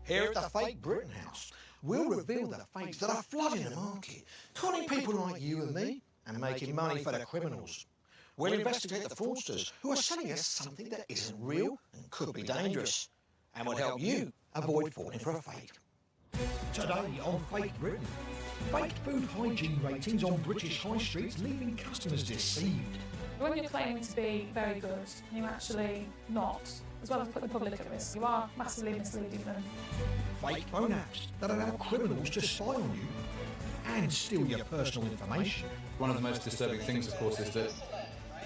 Here at the Fake Britain House, we'll reveal the fakes that are flooding the market, conning people like you and me, and making money for the criminals. We'll investigate the fraudsters who are selling us something that isn't real and could be dangerous, and will help you avoid falling for a fake. Today on Fake Britain, fake food hygiene ratings on British high streets leaving customers deceived. When you're claiming to be very good, you're actually not, as well as putting the public at risk. You are massively misleading them. Fake phone apps that allow criminals to spy on you and steal your personal information. One of the most disturbing things, of course, is that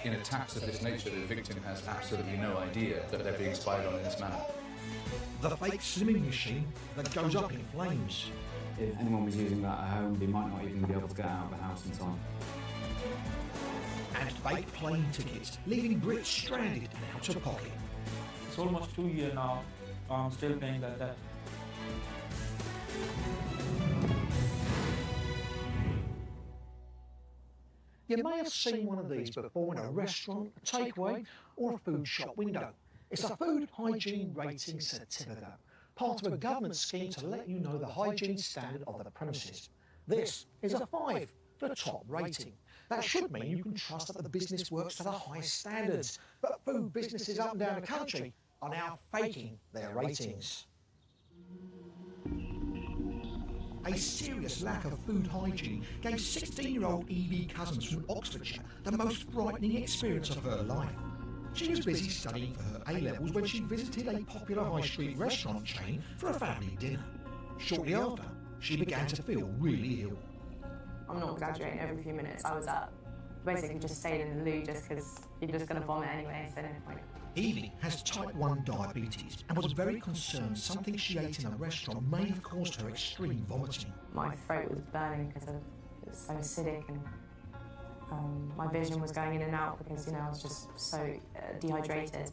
in attacks of this nature, the victim has absolutely no idea that they're being spied on in this manner. The fake slimming machine that goes up in flames. If anyone was using that at home, they might not even be able to get out of the house in time. And fake plane tickets, leaving Brits stranded and out of pocket. It's almost 2 years now, I'm still paying that debt. You may have seen one of these before in a restaurant, a takeaway or a food shop window. It's a food hygiene rating certificate, part of a government scheme to let you know the hygiene standard of the premises. This is a 5, the top rating. That should mean you can trust that the business works to the highest standards, but food businesses up and down the country are now faking their ratings. A serious lack of food hygiene gave 16-year-old Evie Cousins from Oxfordshire the most frightening experience of her life. She was busy studying for her A-levels when she visited a popular high street restaurant chain for a family dinner. Shortly after, she began to feel really ill. I'm not exaggerating, every few minutes I was up. Basically just staying in the loo just because you're just going to vomit anyway, so no point. Evie has type 1 diabetes and was very concerned something she ate in a restaurant may have caused her extreme vomiting. My throat was burning because it was so acidic, and my vision was going in and out because, I was just so dehydrated.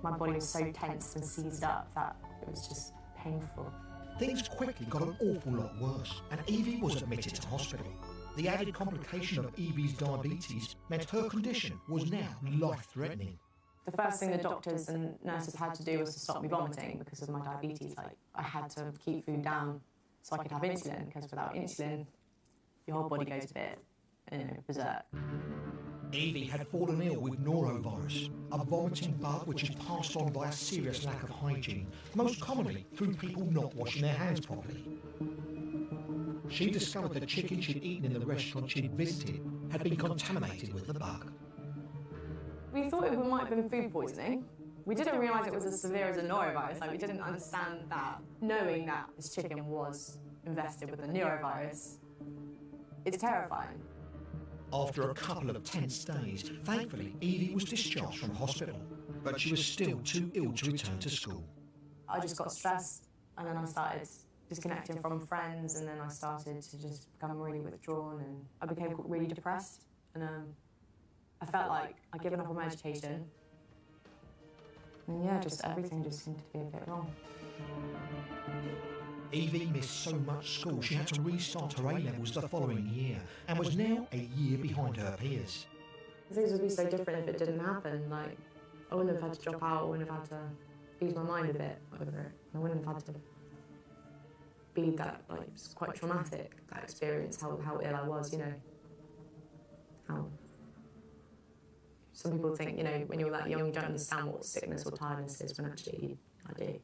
My body was so tensed and seized up that it was just painful. Things quickly got an awful lot worse, and Evie was admitted to hospital. The added complication of Evie's diabetes meant her condition was now life-threatening. The first thing the doctors and nurses had to do was to stop me vomiting because of my diabetes. I had to keep food down so I could have insulin, because without insulin, your whole body goes a bit, berserk. Evie had fallen ill with norovirus, a vomiting bug which is passed on by a serious lack of hygiene, most commonly through people not washing their hands properly. She discovered the chicken she'd eaten in the restaurant she'd visited had been contaminated with the bug. We thought it might have been food poisoning. We didn't realise it was as severe as a norovirus. We didn't understand that. Knowing that this chicken was infested with a norovirus, it's terrifying. After a couple of tense days, thankfully Evie was discharged from hospital, but she was still too ill to return to school. I just got stressed, and then I started disconnecting from friends, and then I started to just become really withdrawn, and I became really depressed, and I felt like I'd given up on my education, and just everything just seemed to be a bit wrong. Evie missed so much school she had to restart her A-levels the following year, and was now a year behind her peers. Things would be so different if it didn't happen. I wouldn't have had to drop out, I wouldn't have had to ease my mind a bit over it. I wouldn't have had to be that, it's quite traumatic, that experience, how ill I was, How some people think, when you're that young, you don't understand what sickness or tiredness is, when actually I do.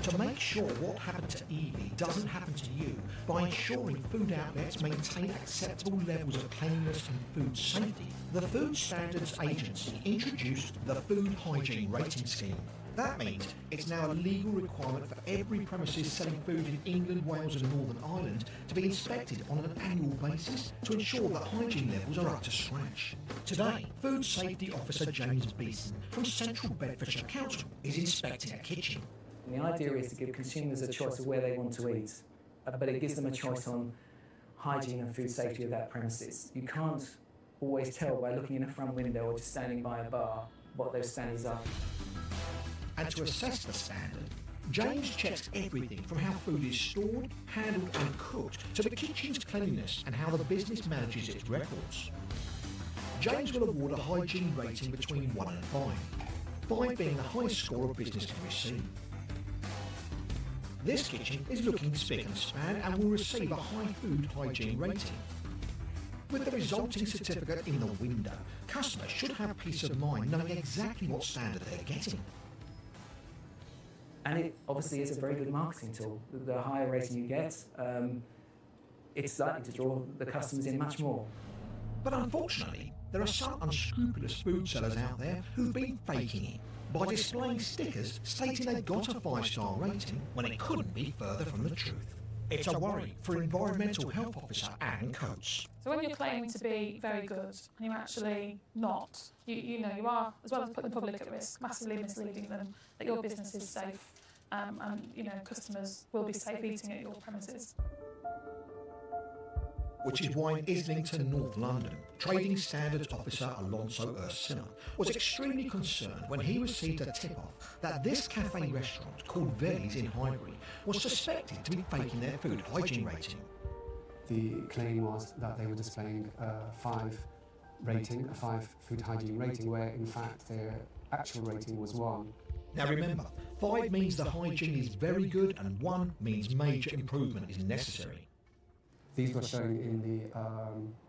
To make sure what happened to Evie doesn't happen to you, by ensuring food outlets maintain acceptable levels of cleanliness and food safety, the Food Standards Agency introduced the Food Hygiene Rating Scheme. That means it's now a legal requirement for every premises selling food in England, Wales and Northern Ireland to be inspected on an annual basis to ensure that hygiene levels are up to scratch. Today, Food Safety Officer James Beeson from Central Bedfordshire Council is inspecting a kitchen. And the idea is to give consumers a choice of where they want to eat, but it gives them a choice on hygiene and food safety of that premises. You can't always tell by looking in a front window or just standing by a bar what those standards are. And to assess the standard, James checks everything from how food is stored, handled and cooked to the kitchen's cleanliness and how the business manages its records. James will award a hygiene rating between 1 and 5, 5 being the highest score a business can receive. This kitchen is looking spick and span and will receive a high food hygiene rating. With the resulting certificate in the window, customers should have peace of mind knowing exactly what standard they're getting. And it obviously is a very good marketing tool. The higher rating you get, it's likely to draw the customers in much more. But unfortunately, there are some unscrupulous food sellers out there who've been faking it by displaying stickers stating they've got a 5-star rating when it couldn't be further from the truth. It's a worry for Environmental Health Officer Anne Coates. So when you're claiming to be very good and you're actually not, you are, as well as putting the public at risk, massively misleading them that your business is safe and customers will be safe eating at your premises. Which is why in Islington, North London, Trading Standards Officer Alonso Ursina was extremely concerned when he received a tip-off that this cafe restaurant called Veli's in Highbury was suspected to be faking their food hygiene rating. The claim was that they were displaying a 5 food hygiene rating, where in fact their actual rating was 1. Now remember, 5 means the hygiene is very good and 1 means major improvement is necessary. These were shown in the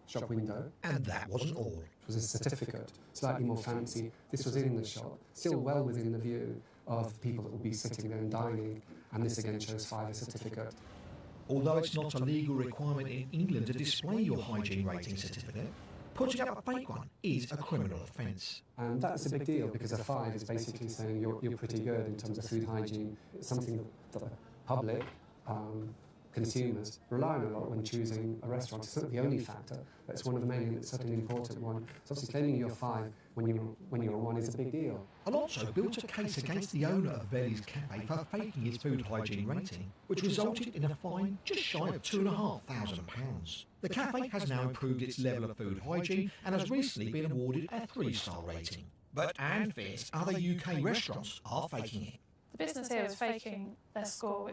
shop window. And that wasn't all. It was a certificate, slightly more fancy. This was in the shop, still well within the view of people that will be sitting there and dining, and this again shows 5 a certificate. Although it's not a legal requirement in England to display your hygiene rating certificate, putting up a fake one is a criminal offence. And that's a big deal because a 5 is basically saying you're pretty good in terms of food hygiene. It's something that the public, consumers rely on a lot when choosing a restaurant. It's not the only factor, but it's one of the main, and it's certainly an important one. So obviously claiming you're 5 when you're a 1 is a big deal. Alonso built a case against the owner of Veli's Cafe for faking his food hygiene rating, which resulted in a fine just shy of £2,500. The cafe has now improved its level of food hygiene and has recently been awarded a 3-star rating. But Anne fears other UK restaurants are faking it. The business here is faking their score,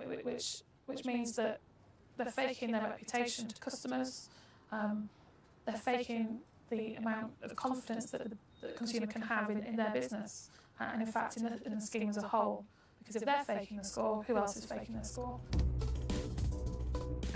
which means that they're faking their reputation to customers, they're faking the amount of confidence that the consumer can have in their business, and in fact in the scheme as a whole. Because if they're faking the score, who else is faking their score?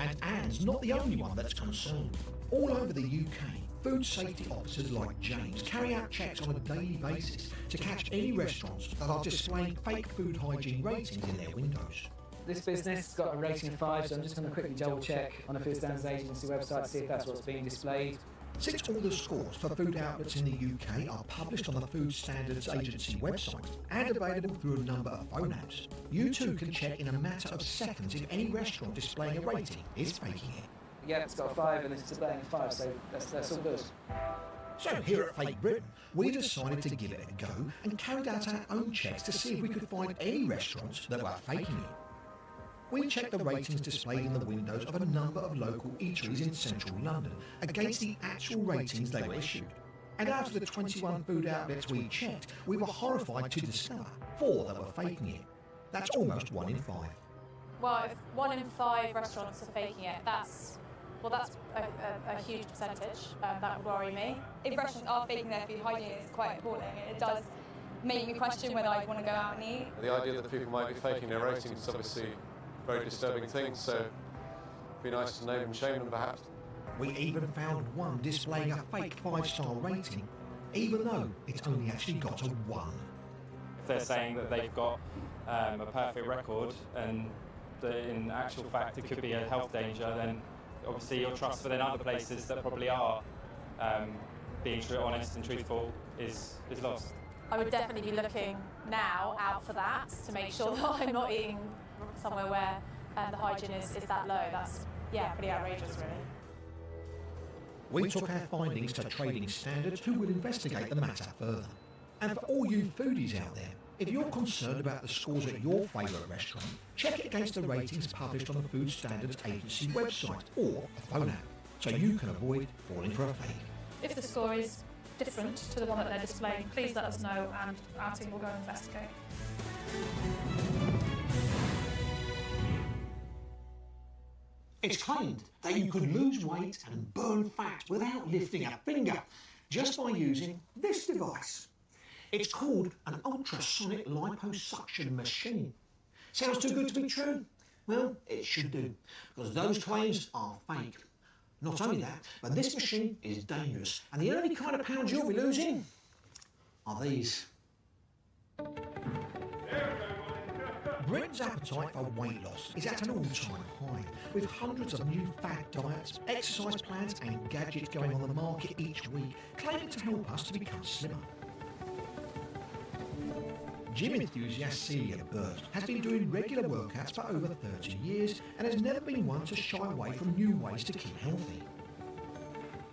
And Anne's not the only one that's concerned. All over the UK, food safety officers like James carry out checks on a daily basis to catch any restaurants that are displaying fake food hygiene ratings in their windows. This business has got a rating of 5, so I'm just going to quickly double check on the Food Standards Agency website to see if that's what's being displayed. Since all the scores for food outlets in the UK are published on the Food Standards Agency website and available through a number of phone apps, you too can check in a matter of seconds if any restaurant displaying a rating is faking it. Yeah, it's got a 5 and it's displaying a 5, so that's all good. So here at Fake Britain, we decided to give it a go and carried out our own checks to see if we could find any restaurants that were faking it. We checked the ratings displayed in the windows of a number of local eateries in central London against the actual ratings they were issued. And out of the 21 food outlets we checked, we were horrified to discover 4 that were faking it. That's almost 1 in 5. Well, if 1 in 5 restaurants are faking it, that's a huge percentage. That would worry me. If restaurants are faking their food hygiene, it's quite appalling. It does make me question whether I'd want to go out and eat. The idea that people might be faking their ratings is obviously very disturbing thing, so it'd be nice to name and shame them perhaps. We even found one displaying a fake 5-star rating, even though it's only actually got a 1. If they're saying that they've got a perfect record and in actual fact it could be a health danger, then obviously your trust within other places that probably are being honest and truthful is lost. I would definitely be looking now out for that to make sure that I'm not eating somewhere where the hygiene is that low. That's, pretty outrageous, really. We took our findings to Trading Standards, who will investigate the matter further. And for all you foodies out there, if you're concerned about the scores at your favourite restaurant, check it against the ratings published on the Food Standards Agency website or a phone app, so you can avoid falling for a fake. If the score is different to the one that they're displaying, please let us know and our team will go and investigate. It's claimed that you could lose weight and burn fat without lifting a finger just by using this device. It's called an ultrasonic liposuction machine. Sounds too good to be true? Well, it should do, because those claims are fake. Not only that, but this machine is dangerous, and the only kind of pounds you'll be losing are these. Britain's appetite for weight loss is at an all-time high, with hundreds of new fad diets, exercise plans and gadgets going on the market each week, claiming to help us to become slimmer. Gym enthusiast Celia Burt has been doing regular workouts for over 30 years and has never been one to shy away from new ways to keep healthy.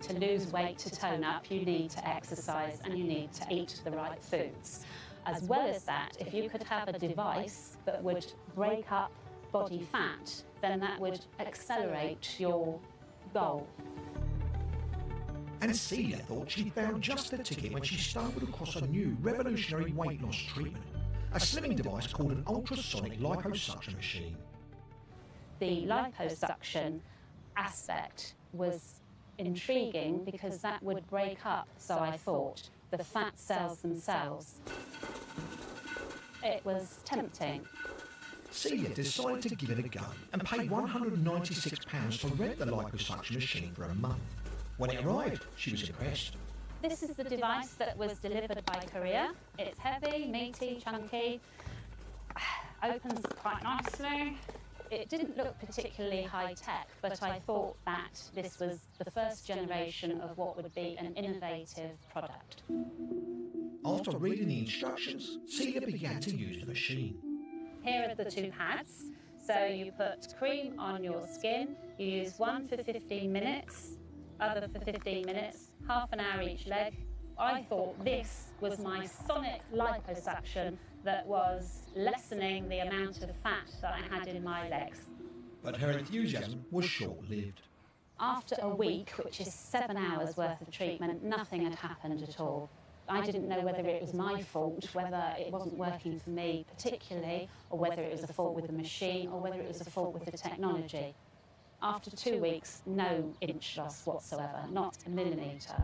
To lose weight, to tone up, you need to exercise and you need to eat the right foods. As well as that, if you could have a device that would break up body fat, then that would accelerate your goal. And Celia thought she'd found just the ticket when she stumbled across a new revolutionary weight loss treatment, a slimming device called an ultrasonic liposuction machine. The liposuction aspect was intriguing because that would break up, so I thought, the fat cells themselves. It was tempting. Celia decided to give it a go and paid £196 to rent the liposuction machine for a month. When it arrived, she was impressed. This is the device that was delivered by courier. It's heavy, meaty, chunky, opens quite nicely. It didn't look particularly high-tech, but I thought that this was the first generation of what would be an innovative product. After reading the instructions, Celia began to use the machine. Here are the two pads. So you put cream on your skin, you use one for 15 minutes, other for 15 minutes, half an hour each leg. I thought this was my sonic liposuction that was lessening the amount of fat that I had in my legs. But her enthusiasm was short-lived. After a week, which is 7 hours worth of treatment, nothing had happened at all. I didn't know whether it was my fault, whether it wasn't working for me particularly, or whether it was a fault with the machine, or whether it was a fault with the technology. After 2 weeks, no inch loss whatsoever, not a millimetre.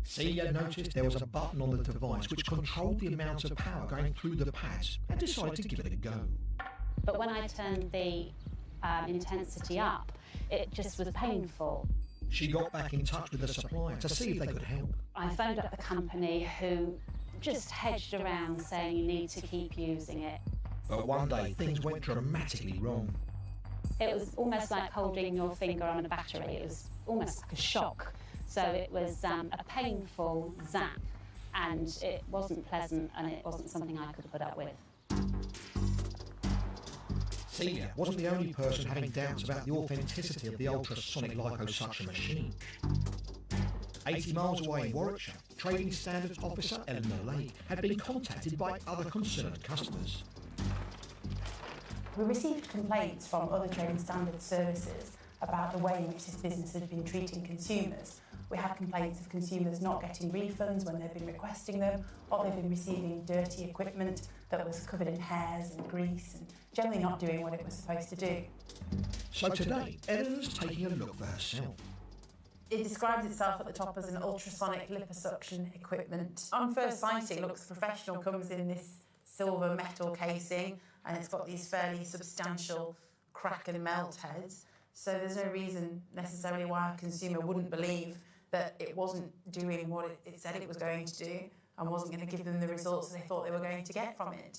Celia noticed there was a button on the device which controlled the amount of power going through the pads and decided to give it a go. But when I turned the intensity up, it just was painful. She got back in touch with the supplier to see if they could help. I phoned up the company who just hedged around saying you need to keep using it. But one day things went dramatically wrong. It was almost like holding your finger on a battery. It was almost like a shock. So it was a painful zap, and it wasn't pleasant, and it wasn't something I could put up with. Celia wasn't the only person having doubts about the authenticity of the ultrasonic liposuction machine. 80 miles away in Warwickshire, Trading Standards Officer Eleanor Lake had been contacted by other concerned customers. We received complaints from other trading standards services about the way in which this business had been treating consumers. We had complaints of consumers not getting refunds when they've been requesting them, or they've been receiving dirty equipment that was covered in hairs and grease and generally not doing what it was supposed to do. So today, Eleanor's taking a look for herself. It describes itself at the top as an ultrasonic liposuction equipment. On first sight, it looks professional, comes in this silver metal casing, and it's got these fairly substantial crack and melt heads. So there's no reason necessarily why a consumer wouldn't believe that it wasn't doing what it said it was going to do and wasn't going to give them the results they thought they were going to get from it.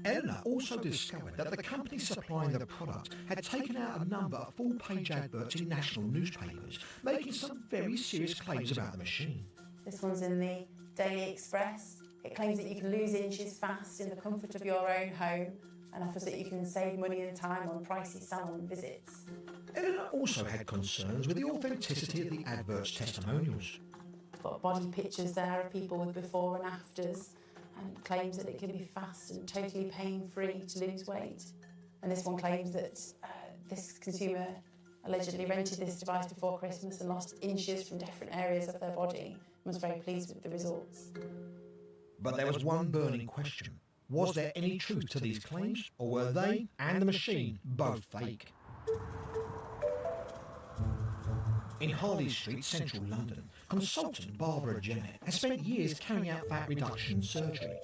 Eleanor also discovered that the company supplying the product had taken out a number of full-page adverts in national newspapers, making some very serious claims about the machine. This one's in the Daily Express. It claims that you can lose inches fast in the comfort of your own home and offers that you can save money and time on pricey salon visits. Eleanor also had concerns with the authenticity of the adverts' testimonials. Got body pictures there of people with before and afters, and claims that it can be fast and totally pain-free to lose weight. And this one claims that this consumer allegedly rented this device before Christmas and lost inches from different areas of their body and was very pleased with the results. But there was one burning question. Was there any truth to these claims, or were they and the machine both fake? In Harley Street, central London, consultant Barbara Jennett has spent years carrying out fat reduction surgery.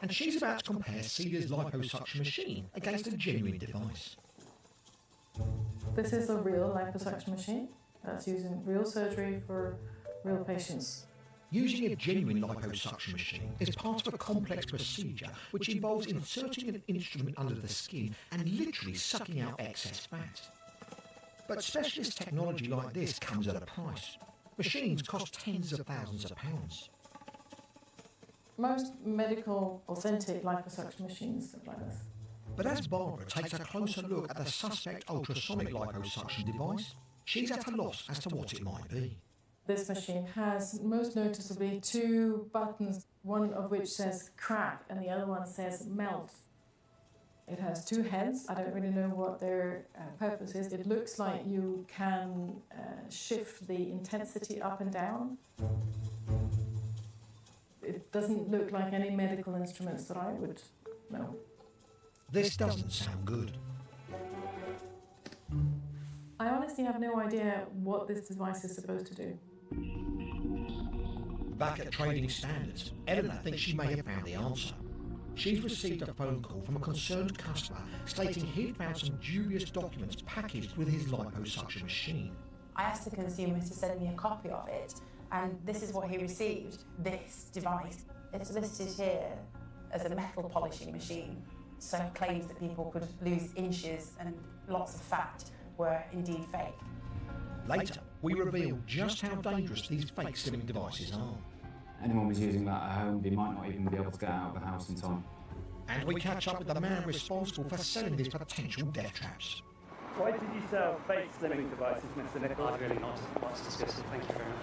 And she's about to compare Celia's liposuction machine against a genuine device. This is a real liposuction machine that's using real surgery for real patients. Using a genuine liposuction machine is part of a complex procedure which involves inserting an instrument under the skin and literally sucking out excess fat. But specialist technology like this comes at a price. Machines cost tens of thousands of pounds. Most medical, authentic liposuction machines look like this. But as Barbara takes a closer look at the suspect ultrasonic liposuction device, she's at a loss as to what it might be. This machine has most noticeably two buttons, one of which says crack and the other one says melt. It has two heads. I don't really know what their purpose is. It looks like you can shift the intensity up and down. It doesn't look like any medical instruments that I would know. This doesn't sound good. I honestly have no idea what this device is supposed to do. Back at Trading Standards, Eleanor thinks she may have found the answer. She's received a phone call from a concerned customer stating he'd found some dubious documents packaged with his liposuction machine. I asked the consumer to send me a copy of it, and this is what he received, this device. It's listed here as a metal polishing machine, so claims that people could lose inches and lots of fat were indeed fake. Later, we reveal just how dangerous these fake slimming devices are. Anyone who's using that at home, they might not even be able to get out of the house in time. And we catch up with the man responsible for selling these potential death traps. Why did you sell fake slimming devices, Mr. Nichols? I'd really not to discuss it. Thank you very much.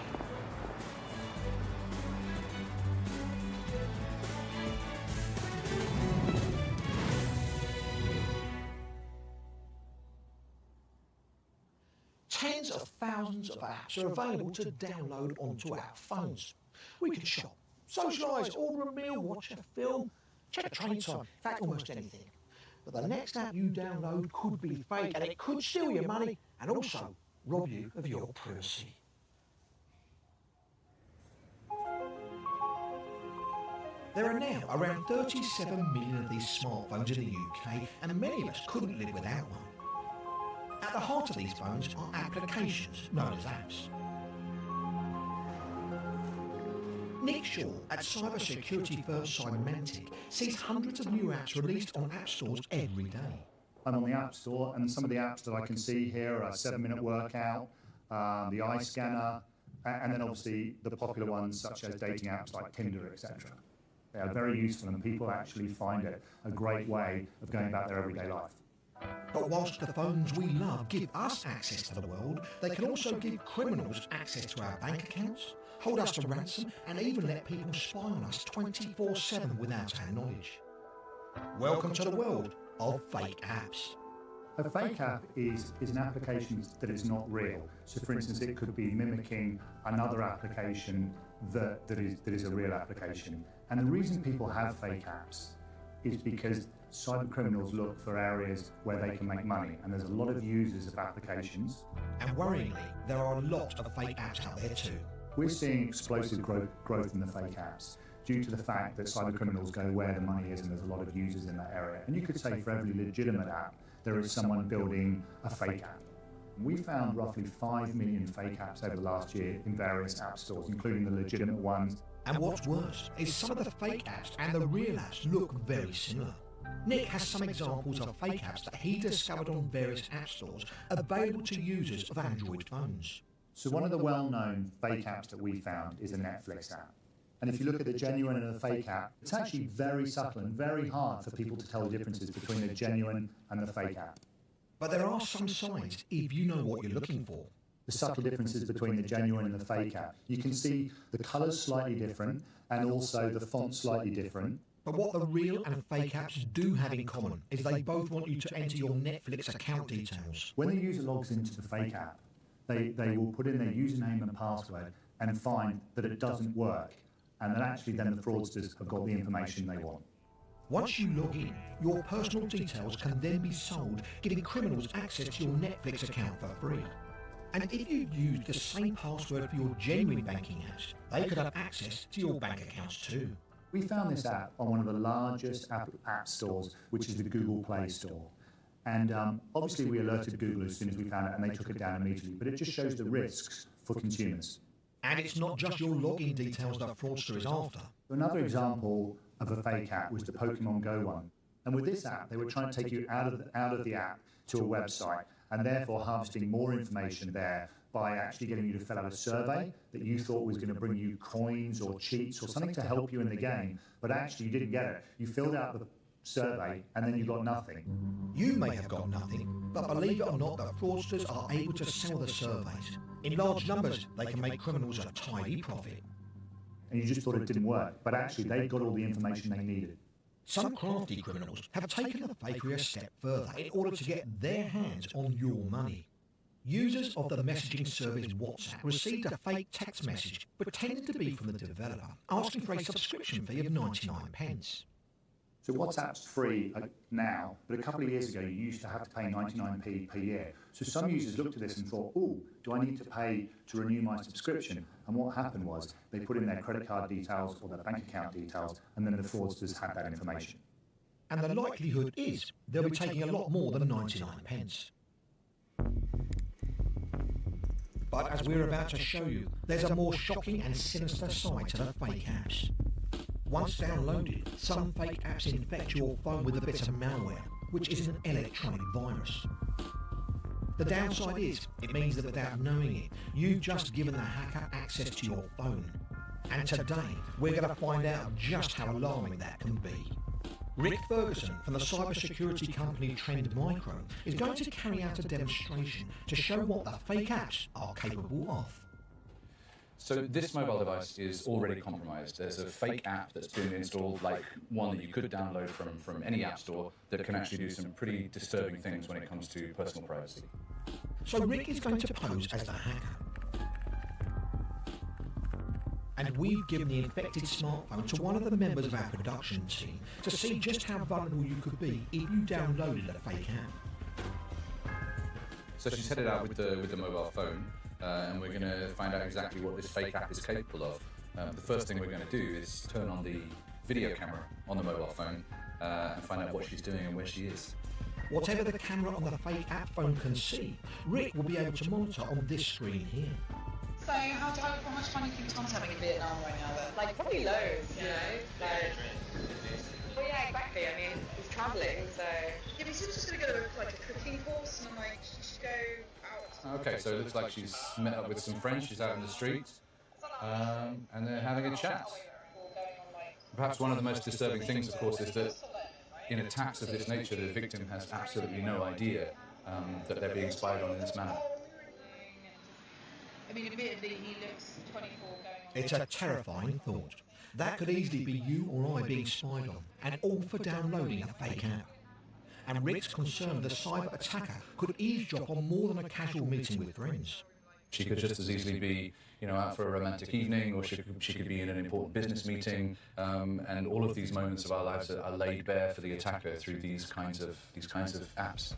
Tens of thousands of apps are available to download onto our phones. We can shop, socialise, order a meal, watch a film, check a train time, in fact almost anything. But the next app you download could be fake and it could steal your money and also rob you of your privacy. There are now around 37 million of these smartphones in the UK and many of us couldn't live without one. At the heart of these phones are applications known as apps. Nick Shaw at cybersecurity firm Symantec sees hundreds of new apps released on app stores every day. I'm on the App Store, and some of the apps that I can see here are 7-Minute Workout, the Eye Scanner, and then obviously the popular ones such as dating apps like Tinder, etc. They are very useful, and people actually find it a great way of going about their everyday life. But whilst the phones we love give us access to the world, they can also give criminals access to our bank accounts, hold us to ransom, and even let people spy on us 24/7 without our knowledge. Welcome to the world of fake apps. A fake app is an application that is not real. So for instance, it could be mimicking another application that is a real application. And the reason people have fake apps is because cyber criminals look for areas where they can make money, and there's a lot of users of applications. And worryingly, there are a lot of fake apps out there too. We're seeing explosive growth in the fake apps due to the fact that cyber criminals go where the money is, and there's a lot of users in that area. And you could say for every legitimate app, there is someone building a fake app. We found roughly 5 million fake apps over the last year in various app stores, including the legitimate ones. And what's worse is some of the fake apps and the real apps look very similar. Nick has some examples of fake apps that he discovered on various app stores available to users of Android phones. So one of the well-known fake apps that we found is a Netflix app. And if you look at the genuine and the fake app, it's actually very subtle and very hard for people to tell the differences between the genuine and the fake app. But there are some signs if you know what you're looking for. The subtle differences between the genuine and the fake app. You can see the colours slightly different and also the font slightly different. But what the real and fake apps do have in common is they both want you to enter your Netflix account details. When the user logs into the fake app, they will put in their username and password and find that it doesn't work, and that actually then the fraudsters have got the information they want. Once you log in, your personal details can then be sold, giving criminals access to your Netflix account for free. And if you use the same password for your genuine banking apps, they could have access to your bank accounts too. We found this app on one of the largest app stores, which is the Google Play Store. And obviously we alerted Google as soon as we found it, and they took it down immediately. But it just shows the risks for consumers. And it's not just your login details that fraudster is after. Another example of a fake app was the Pokemon Go one. And with this app, they were trying to take you out of the app to a website, and therefore harvesting more information there by actually getting you to fill out a survey that you thought was going to bring you coins or cheats or something to help you in the game, but actually you didn't get it. You filled out the survey and then you got nothing. You may have got nothing, but believe it or not, the fraudsters are able to sell the surveys. In large numbers, they can make criminals a tidy profit. And you just thought it didn't work, but actually they got all the information they needed. Some crafty criminals have taken the fakery a step further in order to get their hands on your money. Users of the messaging service WhatsApp received a fake text message pretending to be from the developer, asking for a subscription fee of 99p. So WhatsApp's free now, but a couple of years ago you used to have to pay 99p per year. So some users looked at this and thought, oh, do I need to pay to renew my subscription? And what happened was they put in their credit card details or their bank account details, and then the fraudsters had that information. And the likelihood is they'll be taking a lot more than 99p. But as we're about to show you, there's a more shocking and sinister side to the fake apps. Once downloaded, some fake apps infect your phone with a bit of malware, which is an electronic virus. The downside is, it means that without knowing it, you've just given the hacker access to your phone. And today, we're going to find out just how alarming that can be. Rick Ferguson from the cybersecurity company Trend Micro is going to carry out a demonstration to show what the fake apps are capable of. So this mobile device is already compromised. There's a fake app that's been installed, like one that you could download from any app store, that can actually do some pretty disturbing things when it comes to personal privacy. So Rick is going to pose as the hacker. And we've given the infected smartphone to one of the members of our production team to see just how vulnerable you could be if you downloaded a fake app. So she's headed out with the mobile phone, and we're going to find out exactly what this fake app is capable of. The first thing we're going to do is turn on the video camera on the mobile phone and find out what she's doing and where she is. Whatever the camera on the fake app phone can see, Rick will be able to monitor on this screen here. So how much fun do you think Tom's having in Vietnam right now then? Like probably loads, you know? Like, well yeah, exactly. I mean, he's travelling, so... Yeah, but he's just going to go to like a cooking course and I'm like, she should go out. Okay, so it looks like she's met up with some friends, she's out in the street, and they're having a chat. Perhaps one of the most disturbing things, of course, is that in attacks of this nature, the victim has absolutely no idea that they're being spied on in this manner. I mean, admittedly, he looks 24 going on. It's a terrifying thought. That could easily be you or I being spied on, and all for downloading a fake app. And Rick's concerned the cyber attacker could eavesdrop on more than a casual meeting with friends. She could just as easily be, out for a romantic evening, or she could be in an important business meeting, and all of these moments of our lives are laid bare for the attacker through these kinds of apps.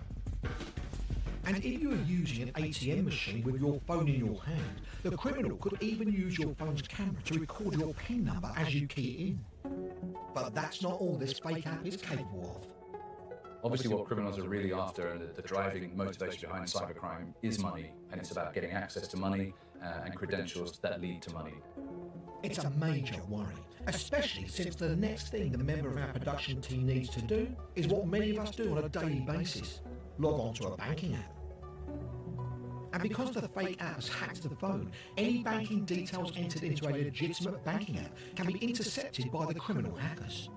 And if you are using an ATM machine with your phone in your hand, the criminal could even use your phone's camera to record your PIN number as you key in. But that's not all this fake app is capable of. Obviously what criminals are really after, and the driving motivation behind cybercrime, is money, and it's about getting access to money and credentials that lead to money. It's a major worry, especially since the next thing the member of our production team needs to do is what many of us do on a daily basis: log on to a banking app. And because the fake apps hacked the phone, any banking details entered into a legitimate banking app can be intercepted by the criminal hackers.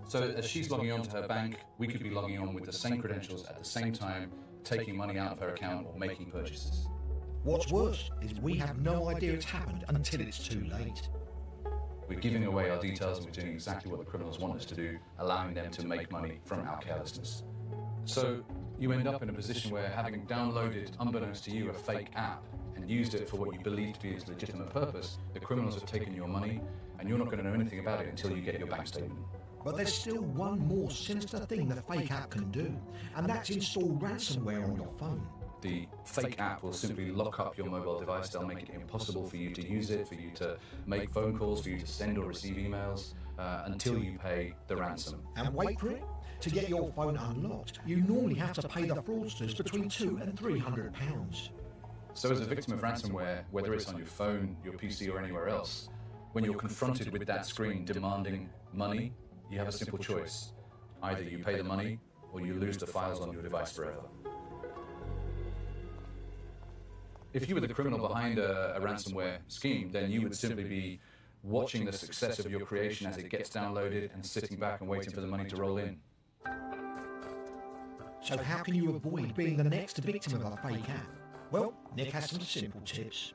So as she's logging on to her bank, we could be logging on with the same credentials at the same time, taking money out of her account or making purchases. What's worse is we have no idea it's happened until it's too late. We're giving away our details and we're doing exactly what the criminals want us to do, allowing them to make money from our carelessness. So you end up in a position where, having downloaded, unbeknownst to you, a fake app and used it for what you believe to be its legitimate purpose, the criminals have taken your money and you're not going to know anything about it until you get your bank statement. But there's still one more sinister thing the fake app can do, and that's install ransomware on your phone. The fake app will simply lock up your mobile device. They'll make it impossible for you to use it, for you to make phone calls, for you to send or receive emails until you pay the ransom. And wait for it. To get your phone unlocked, you normally have to pay the fraudsters between £200 and £300. So as a victim of ransomware, whether it's on your phone, your PC or anywhere else, when you're confronted with that screen demanding money, you have a simple choice. Either you pay the money or you lose the files on your device forever. If you were the criminal behind a ransomware scheme, then you would simply be watching the success of your creation as it gets downloaded and sitting back and waiting for the money to roll in. So how can you avoid being the next victim of a fake app? Well, Nick has some simple tips.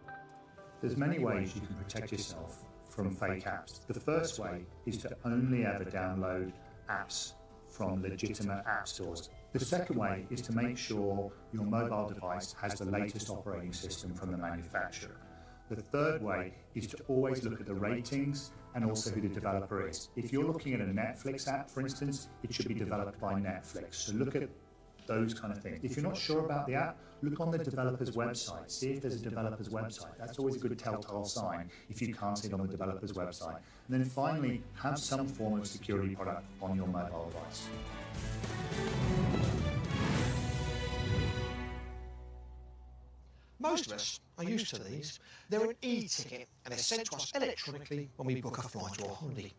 There's many ways you can protect yourself from fake apps. The first way is to only ever download apps from legitimate app stores. The second way is to make sure your mobile device has the latest operating system from the manufacturer. The third way is to always look at the ratings and also who the developer is. If you're looking at a Netflix app, for instance, it should be developed by Netflix. So look at those kind of things. If you're not sure about the app, look on the developer's website. See if there's a developer's website. That's always a good telltale sign if you can't see it on the developer's website. And then finally, have some form of security product on your mobile device. Most of us are used to these. They're an e-ticket and they're sent to us electronically when we book a flight or a holiday.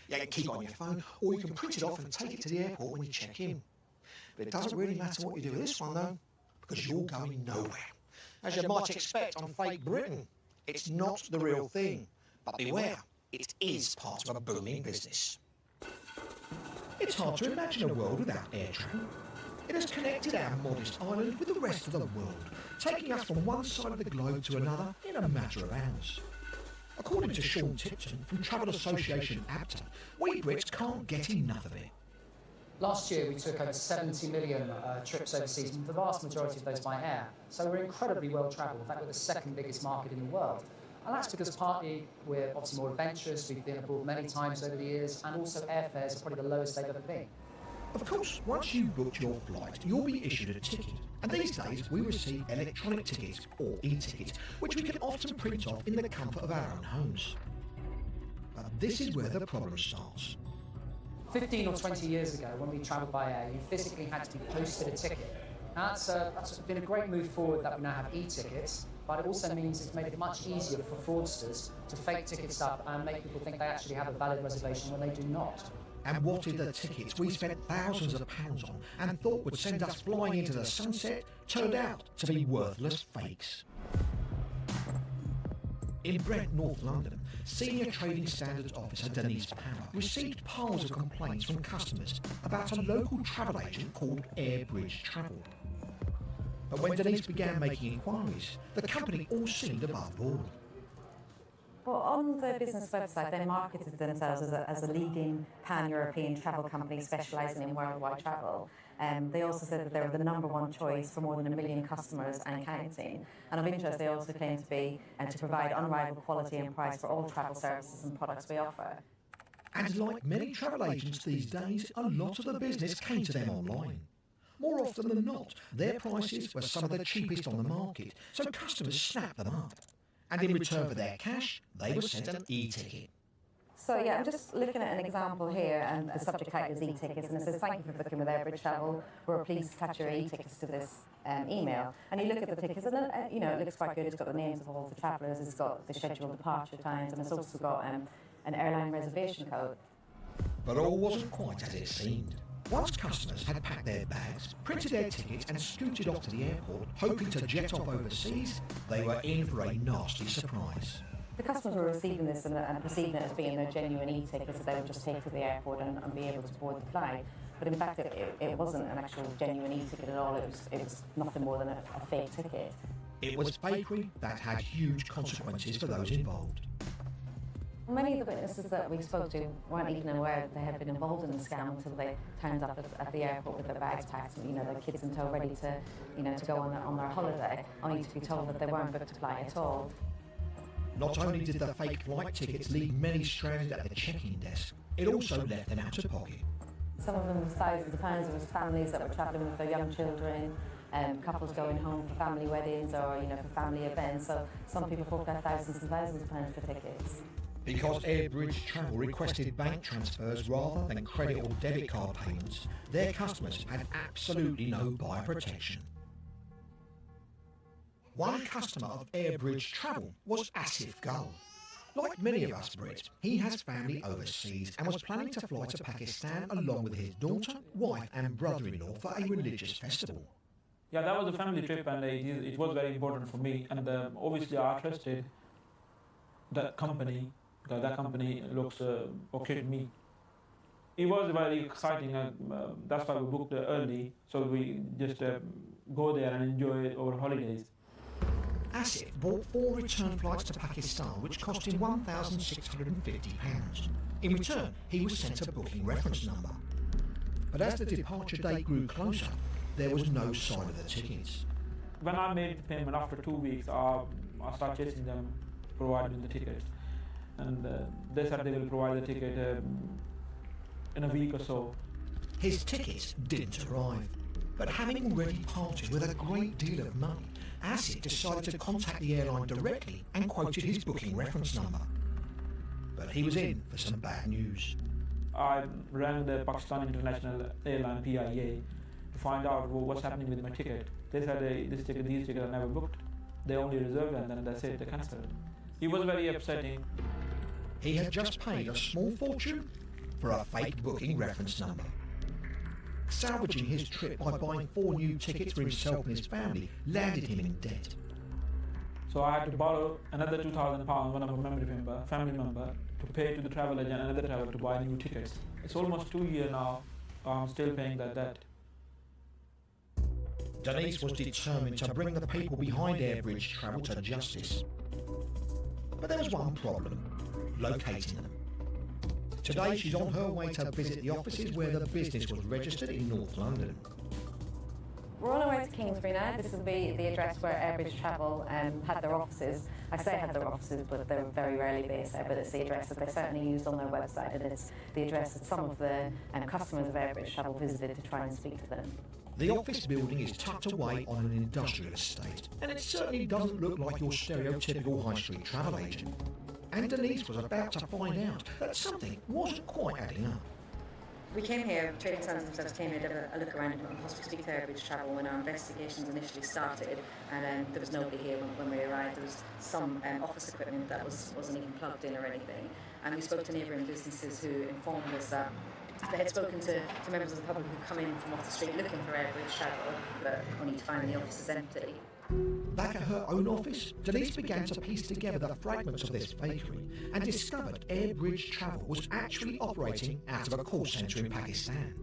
You can keep it on your phone or you can print it off and take it to the airport when you check in. But it doesn't really matter what you do with this one though, because you're going nowhere. As you might expect on Fake Britain, it's not the real thing. But beware, it is part of a booming business. It's hard to imagine a world without air travel. It has connected our modest island with the rest of the world, taking us from one side of the globe to another in a matter of hours. According to Sean Tipton from Travel Association ABTA, we Brits can't get enough of it. Last year we took over 70 million trips overseas, the vast majority of those by air. So we're incredibly well travelled. In fact, we're the second biggest market in the world. And that's because partly we're obviously more adventurous, we've been abroad many times over the years, and also airfares are probably the lowest they've ever been. Of course, once you've booked your flight, you'll be issued a ticket. And these days, we receive electronic tickets, or e-tickets, which we can often print off in the comfort of our own homes. But this is where the problem starts. 15 or 20 years ago, when we travelled by air, you physically had to be posted a ticket. Now, that's been a great move forward that we now have e-tickets, but it also means it's made it much easier for fraudsters to fake tickets up and make people think they actually have a valid reservation when they do not. And what if the tickets we spent thousands of pounds on and thought would send us flying into the sunset turned out to be worthless fakes? In Brent, North London, Senior Trading Standards Officer Denise Power received piles of complaints from customers about a local travel agent called Airbridge Travel. But when Denise began making inquiries, the company all seemed above board. Well, on the business website, they marketed themselves as a leading pan-European travel company specialising in worldwide travel. They also said that they were the #1 choice for more than 1 million customers and counting. And of interest, they also claim to be to provide unrivaled quality and price for all travel services and products we offer. And like many travel agents these days, a lot of the business came to them online. More often than not, their prices were some of the cheapest on the market, so customers snapped them up. And in return for their cash, they were sent an e-ticket. So yeah, I'm just looking at an example here, and the subject title is e-tickets, and it says, "Thank you for booking with Airbridge Travel. We're pleased to attach your e-tickets to this email." And you look at the tickets, and it looks quite good. It's got the names of all the travellers, it's got the scheduled departure times, and it's also got an airline reservation code. But all wasn't quite as it seemed. Once customers had packed their bags, printed their tickets and scooted off to the airport, hoping to jet off overseas, they were in for a nasty surprise. The customers were receiving this and perceiving it as being their genuine e-tickets that they would just take to the airport and be able to board the flight. But in fact, it wasn't an actual genuine e-ticket at all. It was nothing more than a fake ticket. It was fakery that had huge consequences for those involved. Many of the witnesses that we spoke to weren't even aware that they had been involved in the scam until they turned up at the airport with their bags packed and their kids in tow, ready to go on their holiday, only to be told that they weren't booked to fly at all. Not only did the fake flight tickets leave many stranded at the check-in desk, it also left them out of pocket. Some of them was thousands of pounds. There was families that were travelling with their young children. couples going home for family weddings or, you know, for family events. So some people fork out thousands and thousands of pounds for tickets. Because Airbridge Travel requested bank transfers rather than credit or debit card payments, their customers had absolutely no buyer protection. One customer of Airbridge Travel was Asif Gull. Like many of us Brits, he has family overseas and was planning to fly to Pakistan along with his daughter, wife and brother-in-law for a religious festival. Yeah, that was a family trip and it was very important for me, and obviously I trusted that company because that company looks okay to me. It was very exciting, and that's why we booked early, so we just go there and enjoy our holidays. Asif bought 4 return flights to Pakistan, which cost him £1,650. In return, he was sent a booking reference number. But as the departure date grew closer, there was no sign of the tickets. When I made the payment after 2 weeks, I started chasing them, providing the tickets. And they said they will provide the ticket in a week or so. His tickets didn't arrive, but having already parted with a great deal of money, Asif decided to contact the airline directly and quoted his booking reference number. But he was in for some bad news. I rang the Pakistan International Airline PIA to find out what's happening with my ticket. They said these tickets are never booked. They only reserved and then they said they cancelled. It was very upsetting. He had just paid a small fortune for a fake booking reference number. Salvaging his trip by buying 4 new tickets for himself and his family landed him in debt. So I had to borrow another £2,000, one of a family member, to pay to the travel agent and another traveler to buy new tickets. It's almost 2 years now, I'm still paying that debt. Denise was determined to bring the people behind Airbridge Travel to justice. But there was one problem: locating them. Today she's on her way to visit the offices where the business was registered in North London. We're on our way to Kingsbury now. This will be the address where Airbridge Travel had their offices. I say had their offices, but they're very rarely based there, but it's the address that they certainly used on their website, and it's the address that some of the customers of Airbridge Travel visited to try and speak to them. The office building is tucked away on an industrial estate, and it certainly doesn't look like your stereotypical high street travel agent. And Denise was about to find out that something wasn't quite adding up. We came here, Trading Standards themselves came here to have a look around and possibly speak to Airbridge Travel when our investigations initially started, and there was nobody here when we arrived. There was some office equipment that wasn't even plugged in or anything, and we spoke to neighbouring businesses who informed us that they had spoken to members of the public who come in from off the street looking for Airbridge Travel, but only to find the office is empty. Back at her own office, Denise began to piece together the fragments of this fakery and discovered Airbridge Travel was actually operating out of a call centre in Pakistan.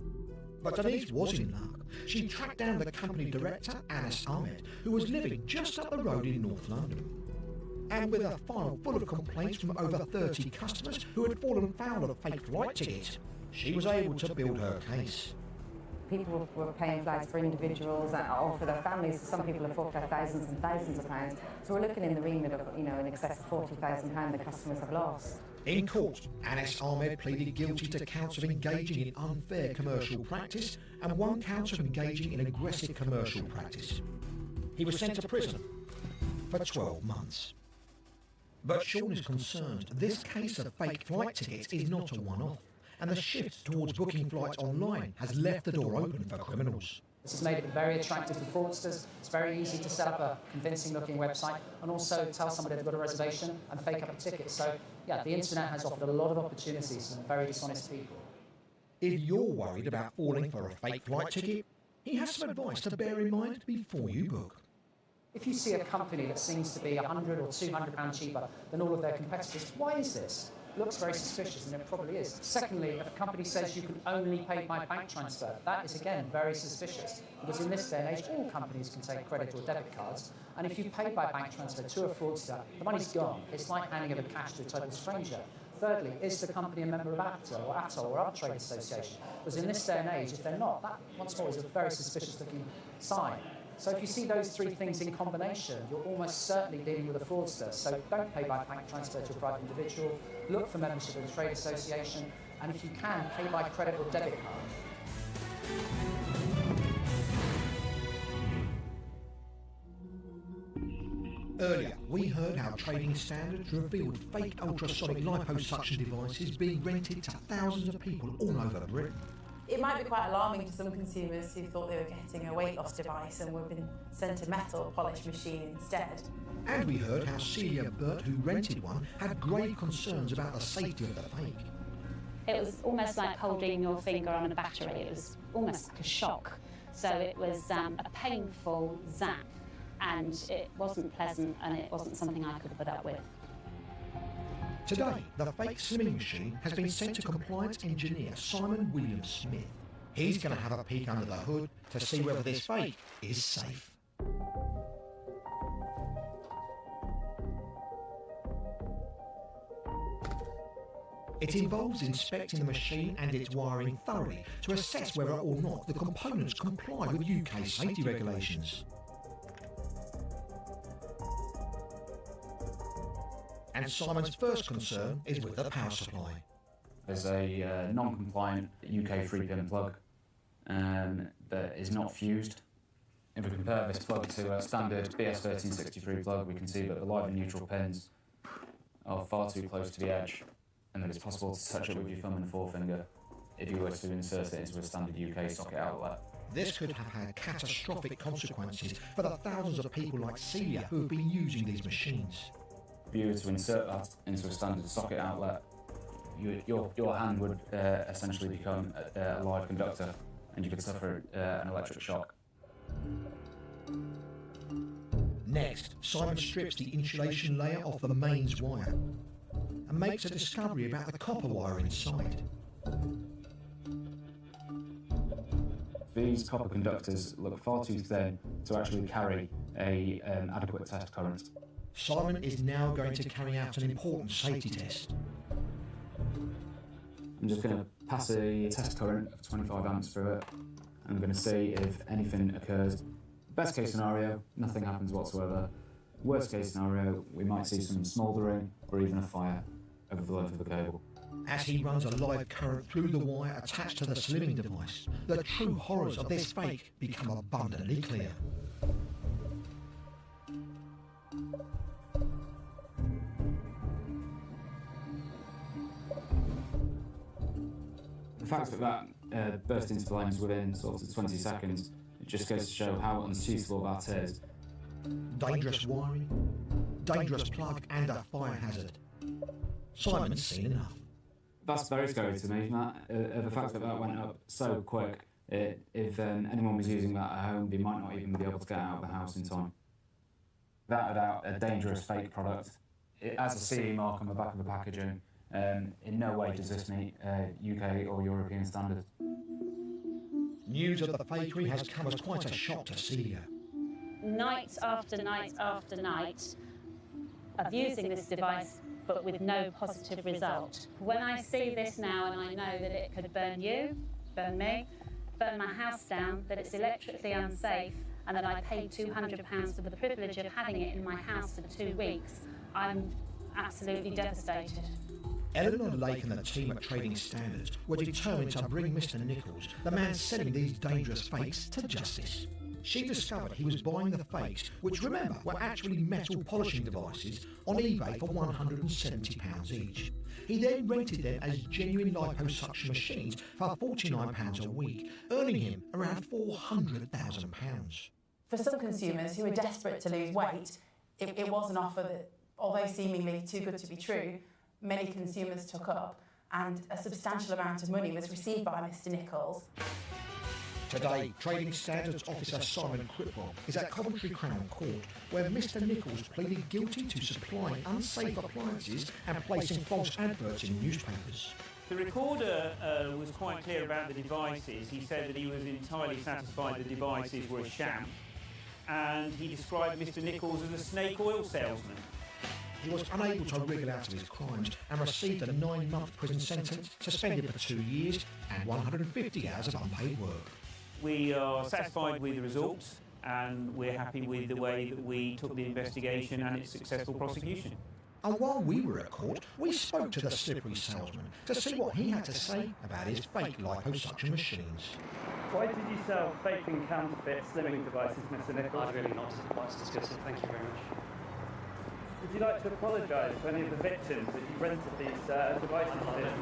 But Denise was in luck. She tracked down the company director, Anas Ahmed, who was living just up the road in North London. And with a file full of complaints from over 30 customers who had fallen foul of fake flight tickets, she was able to build her case. People were paying flights for individuals or for their families. Some people have forked out thousands and thousands of pounds. So we're looking in the remit of, in excess of £40,000 the customers have lost. In court, Anas Ahmed pleaded guilty to counts of engaging in unfair commercial practice and 1 count of engaging in aggressive commercial practice. He was sent to prison for 12 months. But Sean is concerned this case of fake flight tickets is not a one-off, and the shift towards booking flights online has left the door open for criminals. This has made it very attractive for fraudsters. It's very easy to set up a convincing-looking website and also tell somebody they've got a reservation and fake up a ticket. So, yeah, the internet has offered a lot of opportunities for very dishonest people. If you're worried about falling for a fake flight ticket, he has some advice to bear in mind before you book. If you see a company that seems to be £100 or £200 cheaper than all of their competitors, why is this? It looks very suspicious, and it probably is. Secondly, if a company says you can only pay by bank transfer, that is again very suspicious, because in this day and age, all companies can take credit or debit cards, and if you pay by bank transfer to a fraudster, the money's gone. It's like handing over cash to a total stranger. Thirdly, is the company a member of APTA or ATOL or other trade association? Because in this day and age, if they're not, that once more is a very suspicious-looking sign. So if you see those 3 things in combination, you're almost certainly dealing with a fraudster. So don't pay by bank transfer to a private individual, look for membership in a trade association, and if you can, pay by credit or debit card. Earlier, we heard how Trading Standards revealed fake ultrasonic liposuction devices being rented to thousands of people all over Britain. It might be quite alarming to some consumers who thought they were getting a weight loss device and were being sent a metal polish machine instead. And we heard how Celia Burt, who rented one, had grave concerns about the safety of the fake. It was almost like holding your finger on a battery. It was almost like a shock. So it was a painful zap, and it wasn't pleasant, and it wasn't something I could put up with. Today, the fake slimming machine has been sent to compliance engineer Simon William Smith. He's going to have a peek under the hood to see whether this fake is safe. It involves inspecting the machine and its wiring thoroughly to assess whether or not the components comply with UK safety regulations. And Simon's first concern is with the power supply. There's a non-compliant UK 3-pin plug that is not fused. If we compare this plug to a standard BS1363 plug, we can see that the live and neutral pins are far too close to the edge, and that it's possible to touch it with your thumb and forefinger if you were to insert it into a standard UK socket outlet. This could have had catastrophic consequences for the thousands of people like Celia who have been using these machines. If you were to insert that into a standard socket outlet, your hand would essentially become a live conductor, and you could suffer an electric shock. Next, Simon strips the insulation layer off the mains wire and makes a discovery about the copper wire inside. These copper conductors look far too thin to actually carry an adequate test current. Simon is now going to carry out an important safety test. I'm just going to pass a test current of 25 amps through it. I'm going to see if anything occurs. Best case scenario, nothing happens whatsoever. Worst case scenario, we might see some smouldering or even a fire over the length of the cable. As he runs a live current through the wire attached to the slimming device, the true horrors of this fake become abundantly clear. The fact that burst into flames within sort of 20 seconds, it just goes to show how unsuitable that is. Dangerous wiring, dangerous plug and a fire hazard. Simon's seen enough. That's very scary to me, Matt. The fact that that went up so quick, if anyone was using that at home, they might not even be able to get out of the house in time. Without a dangerous fake product, it has a CE mark on the back of the packaging. In no way does this meet UK or European standards. News of the fakery has come as quite a shock to Celia. Night after night after night of using this device, but with no positive result. When I see this now and I know that it could burn you, burn me, burn my house down, that it's electrically unsafe, and that I paid £200 for the privilege of having it in my house for 2 weeks, I'm absolutely devastated. Eleanor Lake and the team at Trading Standards were determined to bring Mr. Nichols, the man selling these dangerous fakes, to justice. She discovered he was buying the fakes, which remember were actually metal polishing devices, on eBay for £170 each. He then rented them as genuine liposuction machines for £49 a week, earning him around £400,000. For some consumers who were desperate to lose weight, it was an offer that, although seemingly too good to be true, many consumers took up, and a substantial amount of money was received by Mr. Nichols. Today, Trading Standards officer Simon Cripwell is at Coventry Crown Court, where Mr. Nichols pleaded guilty to supplying unsafe appliances and placing false adverts in newspapers. The recorder was quite clear about the devices. He said that he was entirely satisfied the devices were a sham, and he described Mr. Nichols as a snake oil salesman. He was unable to wriggle out of his crimes and received a 9-month prison sentence, suspended for 2 years and 150 hours of unpaid work. We are satisfied with the results, and we're happy with the way that we took the investigation and its successful prosecution. And while we were at court, we spoke to the slippery salesman to see what he had to say about his fake liposuction machines. Why did you sell fake and counterfeit slimming devices, Mr. Nichols? I'd really not to discuss it. Thank you very much. Would you like to apologise to any of the victims that you rented these devices to?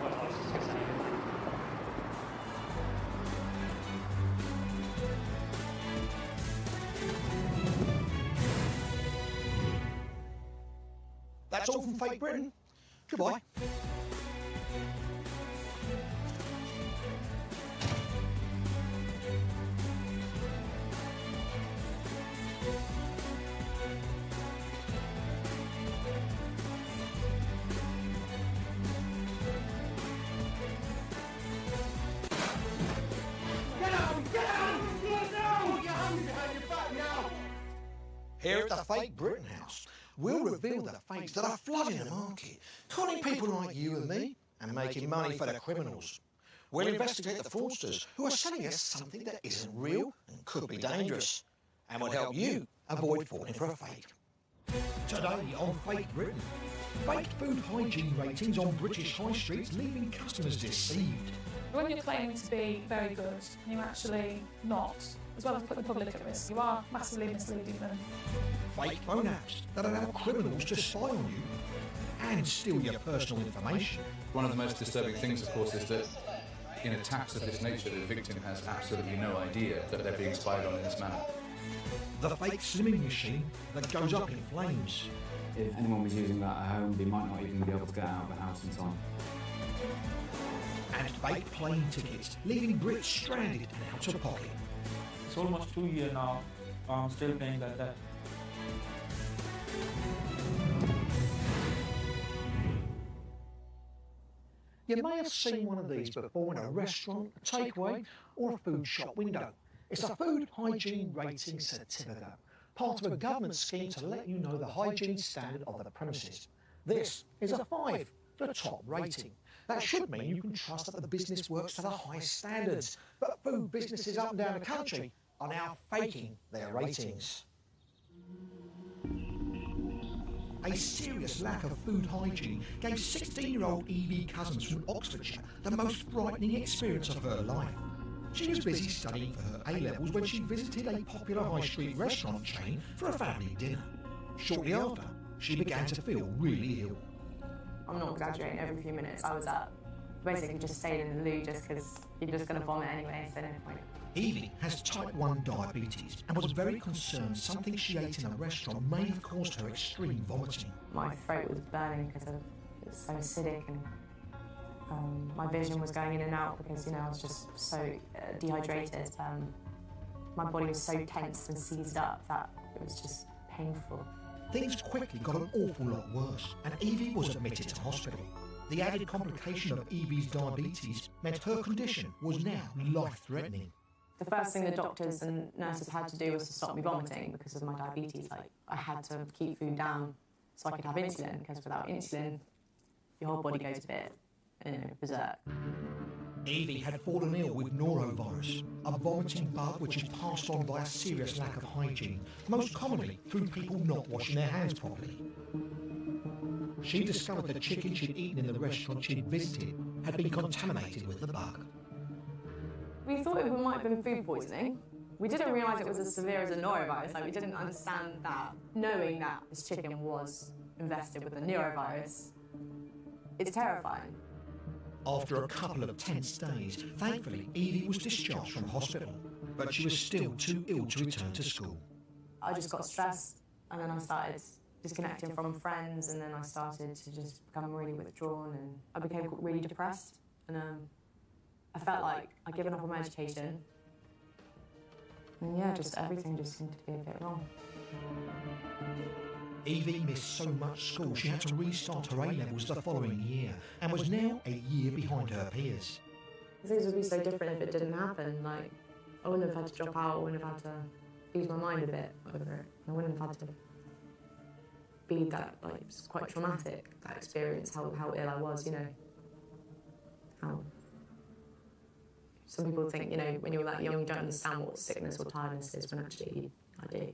That's all from Fake Britain. Goodbye. Here at the Fake Britain House, we'll reveal the fakes that are flooding the market, conning people like you and me, and making money for the criminals. We'll investigate the fraudsters who are selling us something that isn't real and could be dangerous, and will help you avoid falling for a fake. Today on Fake Britain, fake food hygiene ratings on British high streets leaving customers deceived. When you're claiming to be very good, and you're actually not, as well as putting the public at risk, you are massively misleading them. Fake phone apps that allow criminals to spy on you and steal your personal information. One of the most disturbing things, of course, is that in attacks of this nature, the victim has absolutely no idea that they're being spied on in this manner. The fake slimming machine that goes up in flames. If anyone was using that at home, they might not even be able to get out of the house in time. And fake plane tickets, leaving Brits stranded and out of pocket. It's almost 2 years now. I'm still paying that debt. You may have seen one of these before in a restaurant, a takeaway, or a food shop window. It's a food hygiene rating certificate, part of a government scheme to let you know the hygiene standard of the premises. This is a 5, the top rating. That should mean you can trust that the business works to the highest standards. But food businesses up and down the country are now faking their ratings. A serious lack of food hygiene gave 16-year-old Evie Cousins from Oxfordshire the most frightening experience of her life. She was busy studying for her A-levels when she visited a popular high street restaurant chain for a family dinner. Shortly after, she began to feel really ill. I'm not exaggerating, every few minutes I was up. Basically just stayed in the loo just because you're just going to vomit anyway, so no point. Evie has type 1 diabetes and was very concerned something she ate in a restaurant may have caused her extreme vomiting. My throat was burning because it was so acidic, and my vision was going in and out because, I was just so dehydrated. My body was so tense and seized up that it was just painful. Things quickly got an awful lot worse, and Evie was admitted to hospital. The added complication of Evie's diabetes meant her condition was now life-threatening. The first thing the doctors and nurses had to do was to stop me vomiting because of my diabetes. I had to keep food down so I could have insulin, because without insulin, your whole body goes a bit, berserk. Evie had fallen ill with norovirus, a vomiting bug which is passed on by a serious lack of hygiene, most commonly through people not washing their hands properly. She discovered the chicken she'd eaten in the restaurant she'd visited had been contaminated with the bug. We thought it might have been food poisoning. We didn't realise it was as severe as a norovirus. We didn't understand that. Knowing that this chicken was infested with a norovirus, it's terrifying. After a couple of tense days, thankfully, Evie was discharged from hospital, but she was still too ill to return to school. I just got stressed, and then I started disconnecting from friends, and then I started to just become really withdrawn, and I became really depressed, and I felt like I'd given up on my education, and yeah, just everything just seemed to be a bit wrong. Evie missed so much school she had to restart her A-levels the following year, and was now a year behind her peers. Things would be so different if it didn't happen. I wouldn't have had to drop out, I wouldn't have had to lose my mind a bit over it. I wouldn't have had to be that, it was quite traumatic, that experience, how ill I was, How some people think, when you're that young, you don't understand what sickness or tiredness is, when actually I do.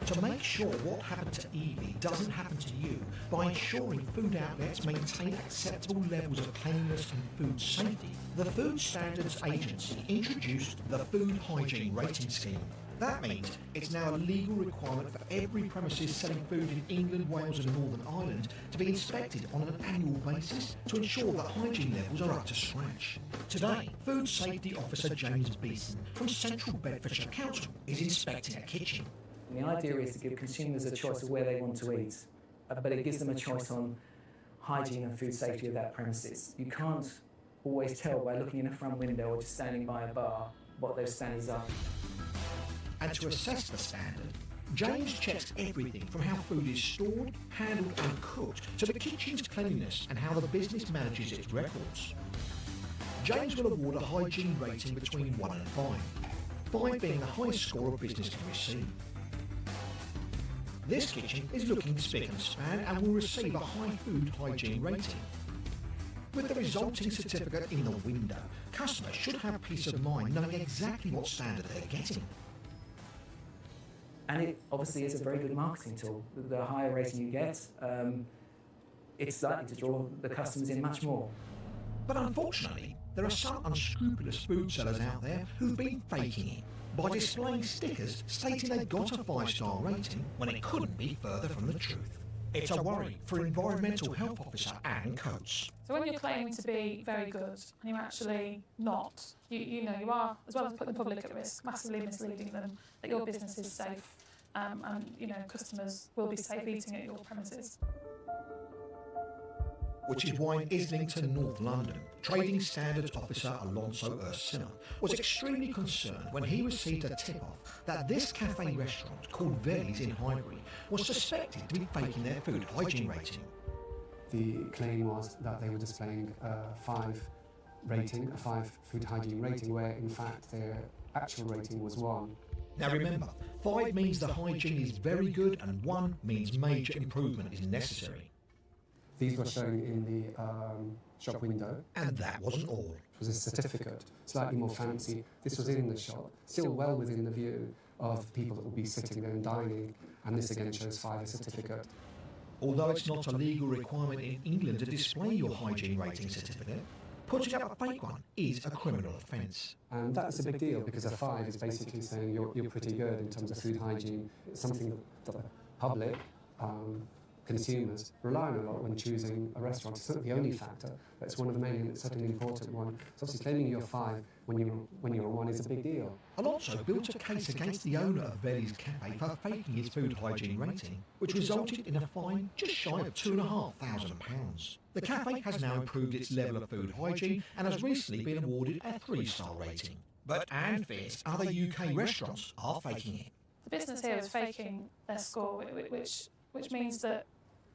To make sure what happened to Evie doesn't happen to you, by ensuring food outlets maintain acceptable levels of cleanliness and food safety, the Food Standards Agency introduced the Food Hygiene Rating Scheme. That means it's now a legal requirement for every premises selling food in England, Wales and Northern Ireland to be inspected on an annual basis to ensure that hygiene levels are up to scratch. Today, Food Safety Officer James Beeson from Central Bedfordshire Council is inspecting a kitchen. And the idea is to give consumers a choice of where they want to eat, but it gives them a choice on hygiene and food safety of that premises. You can't always tell by looking in a front window or just standing by a bar what those standards are. And to assess the standard, James checks everything from how food is stored, handled and cooked to the kitchen's cleanliness and how the business manages its records. James will award a hygiene rating between 1 and 5, 5 being the highest score a business can receive. This kitchen is looking spick and span and will receive a high food hygiene rating. With the resulting certificate in the window, customers should have peace of mind knowing exactly what standard they're getting. And it obviously is a very good marketing tool. The higher rating you get, it's likely to draw the customers in much more. But unfortunately, there are some unscrupulous food sellers out there who've been faking it by displaying stickers stating they've got a 5-star rating when it couldn't be further from the truth. It's a worry for Environmental Health Officer Anne Coates. So when you're claiming to be very good and you're actually not, you are, as well as putting the public at risk, massively misleading them that your business is safe and customers will be safe eating at your premises. Which is why in Islington, North London, Trading Standards Officer Alonso Ursina was extremely concerned when he received a tip-off that this cafe restaurant called Veli's in Highbury was suspected to be faking their food hygiene rating. The claim was that they were displaying a 5 food hygiene rating, where in fact their actual rating was 1. Now remember, 5 means the hygiene is very good and 1 means major improvement is necessary. These were shown in the shop window. And that wasn't all. It was a certificate, slightly more fancy. This was in the shop, still well within the view of people that will be sitting there and dining, and this again shows 5 a certificate. Although it's not a legal requirement in England to display your hygiene rating certificate, putting up a fake one is a criminal offence. And that's a big deal because a 5 is basically saying you're pretty good in terms of food hygiene. It's something that the public, consumers rely on a lot when choosing a restaurant. It's not the only factor, but it's one of the main, and it's certainly an important one. So obviously claiming you're 5 when you're a 1 is a big deal. Alonso built a case against the owner of Veli's Cafe for faking his food hygiene rating, which resulted in a fine just shy of £2,500. The cafe has now improved its level of food hygiene and has recently been awarded a 3-star rating. But Anne fears other UK restaurants are faking it. The business here is faking their score, which means that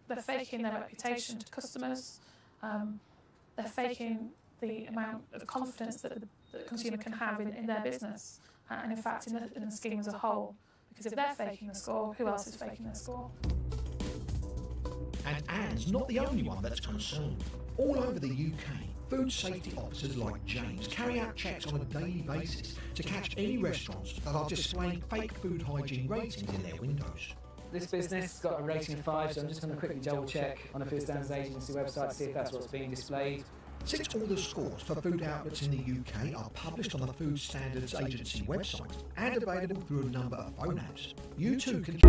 they're faking their reputation to customers, they're faking the amount of confidence that the consumer can have in their business, and in fact in the scheme as a whole, because if they're faking the score, who else is faking their score? And Anne's not the only one that's concerned. All over the UK, food safety officers like James carry out checks on a daily basis to catch any restaurants that are displaying fake food hygiene ratings in their windows. This business has got a rating of 5, so I'm just going to quickly double check on the Food Standards Agency website to see if that's what's being displayed. Since all the scores for food outlets in the UK are published on the Food Standards Agency website and available through a number of phone apps, you too can